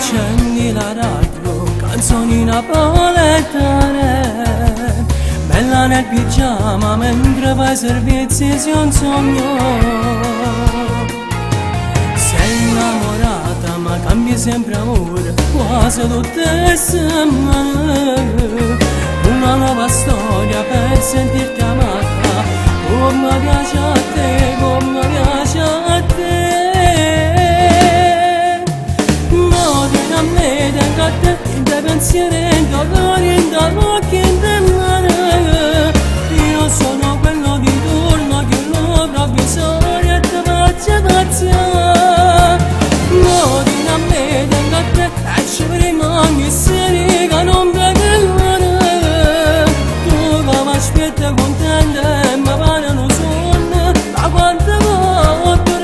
accendi la radio, canzoni napoletane, bella nel pigiama mentre fai servizi sia un sogno. Sei innamorata ma cambi sempre amore, quasi tutte le settimane. Una nuova storia per sentirti amata, come piace a te, come piace a te. Pensieri, in dolori, in dolori, in demare. Io sono quello di turno che non avrà bisogno e ti faccia pazia. Mori a me, tengo a te, e ci rimani seri che non pregare. Tu che mi aspetti contenta e mi pare un sonno, ma quanto volte.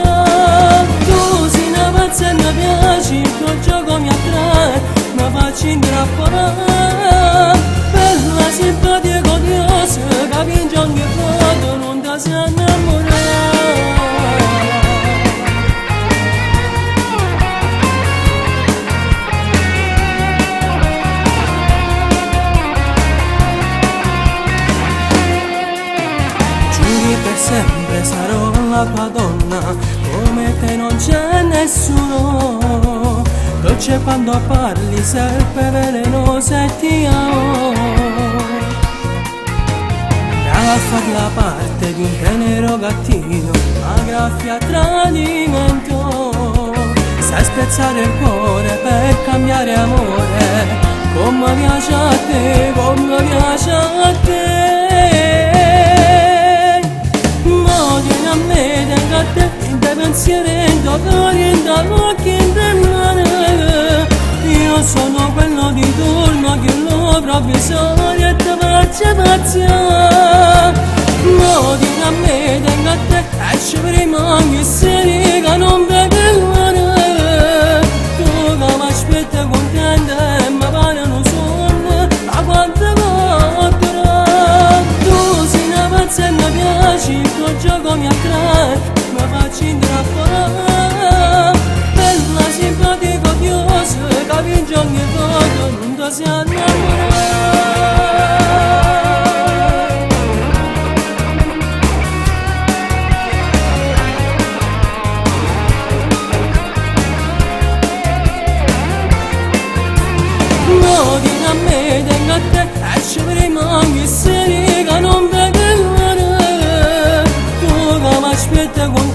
Tu sei una pazza e mi piaci, il tuo gioco mi attrae. Mi faccio intrappolare, bella simpatia odiosa, che vince ogni volta, non ti sei innamorare. Giuri per sempre sarò la tua donna, come te non c'è nessuno. Dolce quando parli, serpe velenosa e ti amo. A far la parte di un tenero gattino, a graffia tradimento. Sai spezzare il cuore per cambiare amore, come piace a te, come piace a te. Ma vieni a me, tengo a te, in te pensieri, in dolori, in dolori, in demane. Io sono quello di turno che non avrà bisogno e ti faccia pazia. Ma vieni a me, tengo a te, e ci rimani seri che non pregare. Tu che mi aspetti contenta e mi pare un sonno, ma quanto volte. Tu sei una pazza e mi piaci, il tuo gioco mi attrae, mi faccio intrappolare. Bella simpatica odiosa, che vince ogni volta, non ti sei innamorare. No, vieni a me, tengo a te, e ci rimani seri che non pregare. Tu che mi aspetti con